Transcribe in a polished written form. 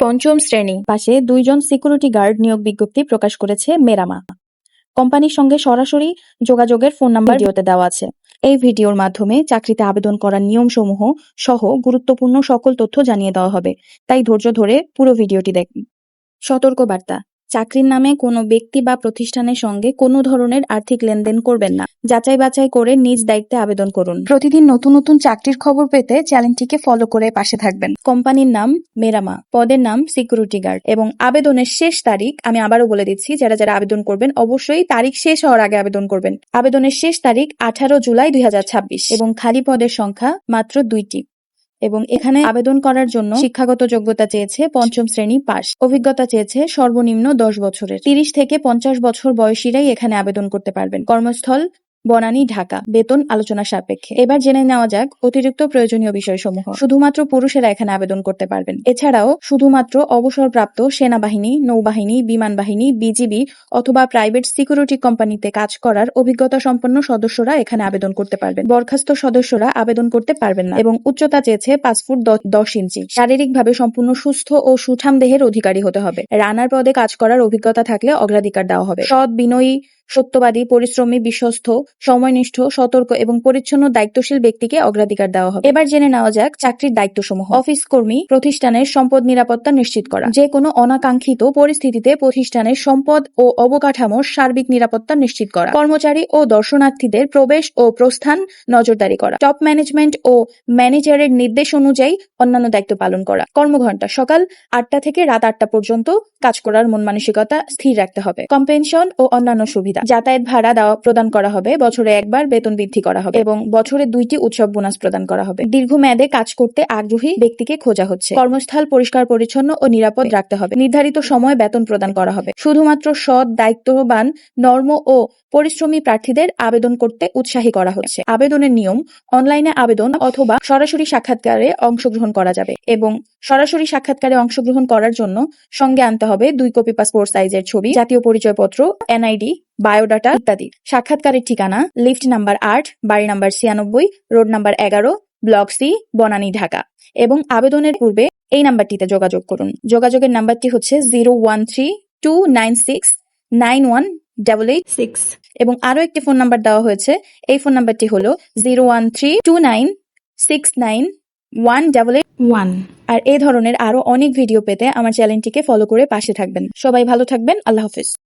পঞ্চম শ্রেণী পাশে 2 জন সিকিউরিটি গার্ড নিয়োগ বিজ্ঞপ্তি প্রকাশ করেছে মেরামা। কোম্পানির সঙ্গে সরাসরি যোগাযোগের ফোন নাম্বার ভিডিওতে দেওয়া আছে। এই ভিডিওর মাধ্যমে চাকরিতে আবেদন করার নিয়মসমূহ সহ গুরুত্বপূর্ণ সকল তথ্য জানিয়ে দেওয়া হবে, তাই ধৈর্য ধরে পুরো ভিডিওটি দেখুন। সতর্কবার্তা: চাকরির নামে কোনো ব্যক্তি বা প্রতিষ্ঠানের সঙ্গে কোনো ধরনের আর্থিক লেনদেন করবেন না। যাচাই বাছাই করে নিজ দায়িত্বে আবেদন করুন। প্রতিদিন নতুন নতুন চাকরির খবর পেতে চ্যানেলটিকে ফলো করে পাশে থাকবেন। কোম্পানির নাম মেরামা, পদের নাম সিকিউরিটি গার্ড এবং আবেদনের শেষ তারিখ আমি আবারও বলে দিচ্ছি, যারা যারা আবেদন করবেন অবশ্যই তারিখ শেষ হওয়ার আগে আবেদন করবেন। আবেদনের শেষ তারিখ 18 জুলাই 2026 এবং খালি পদের সংখ্যা মাত্র 2টি। এবং এখানে আবেদন করার জন্য শিক্ষাগত যোগ্যতা চেয়েছে 5ম শ্রেণী পাস, অভিজ্ঞতা চেয়েছে সর্বনিম্ন 10 বছরের। 30 থেকে 50 বছর বয়সীরাই এখানে আবেদন করতে পারবেন। কর্মস্থল বনানী, ঢাকা। বেতন আলোচনা সাপেক্ষে। এবার জেনে নেওয়া যাক অতিরিক্ত প্রয়োজনীয় বিষয়সমূহ। শুধুমাত্র পুরুষেরা এখানে আবেদন করতে পারবেন। এছাড়াও শুধুমাত্র অবসরপ্রাপ্ত সেনাবাহিনী, নৌবাহিনী, বিমান বাহিনী, বিজিবি অথবা প্রাইভেট সিকিউরিটি কোম্পানিতে কাজ করার অভিজ্ঞতা সম্পন্ন সদস্যরা এখানে আবেদন করতে পারবেন। বরখাস্ত সদস্যরা আবেদন করতে পারবেন না। এবং উচ্চতা চেয়েছে 5 ফুট 10 ইঞ্চি। শারীরিকভাবে সম্পূর্ণ সুস্থ ও সুঠাম দেহের অধিকারী হতে হবে। রানার পদে কাজ করার অভিজ্ঞতা থাকলে অগ্রাধিকার দেওয়া হবে। সৎ, বিনয়ী, সত্যবাদী, পরিশ্রমী, বিশ্বস্ত, সময়নিষ্ঠ, সতর্ক এবং পরিচ্ছন্ন দায়িত্বশীল ব্যক্তিকে অগ্রাধিকার দেওয়া হবে। এবার জেনে নেওয়া যাক চাকরির দায়িত্বসমূহ। অফিস কর্মী, প্রতিষ্ঠানের সম্পদ নিরাপত্তা নিশ্চিত করা। যে কোনো অনাকাঙ্ক্ষিত পরিস্থিতিতে প্রতিষ্ঠানের সম্পদ ও অবকাঠামোর সার্বিক নিরাপত্তা নিশ্চিত করা। কর্মচারী ও দর্শনার্থীদের প্রবেশ ও প্রস্থান নজরদারি করা। টপ ম্যানেজমেন্ট ও ম্যানেজারের নির্দেশ অনুযায়ী অন্যান্য দায়িত্ব পালন করা। কর্মঘণ্টা সকাল 8টা থেকে রাত 8টা পর্যন্ত কাজ করার মন মানসিকতা স্থির রাখতে হবে। কম্পেনশন ও অন্যান্য সুবিধা: যাতায়াত ভাড়া প্রদান করা হবে, বছরে একবার বেতন বৃদ্ধি করা হবে এবং বছরে 2টি উৎসব বোনাস প্রদান করা হবে। দীর্ঘমেয়াদে কাজ করতে আগ্রহী ব্যক্তিকে খোঁজা হচ্ছে। কর্মস্থল পরিষ্কার পরিচ্ছন্ন ও নিরাপদ রাখতে হবে। নির্ধারিত সময়ে বেতন প্রদান করা হবে। শুধুমাত্র সৎ, দায়িত্ববান, নর্ম ও পরিশ্রমী প্রার্থীদের আবেদন করতে উৎসাহী করা হচ্ছে। আবেদনের নিয়ম: অনলাইনে আবেদন অথবা সরাসরি সাক্ষাৎকারে অংশগ্রহণ করা যাবে এবং সরাসরি সাক্ষাৎকারে অংশগ্রহণ করার জন্য সঙ্গে আনতে হবে 2 কপি পাসপোর্ট সাইজের ছবি, জাতীয় পরিচয়পত্র, এনআইডি, বায়োডাটা ইত্যাদি। সাক্ষাৎকারের ঠিকানা: লিফট নাম্বার 8, বাড়ি number 96, road number 11, block C, Banani, Dhaka. এবং আবেদনের পূর্বে এই নাম্বারটিতে যোগাযোগ করুন। যোগাযোগের নাম্বারটি হচ্ছে 01329691886 এবং আরো একটি ফোন নাম্বার দেওয়া হয়েছে। এই ফোন নাম্বারটি হলো 01329691881। আর এই ধরনের আরো অনেক ভিডিও পেতে আমার চ্যানেলটিকে ফলো করে পাশে থাকবেন। সবাই ভালো থাকবেন। আল্লাহ হাফেজ।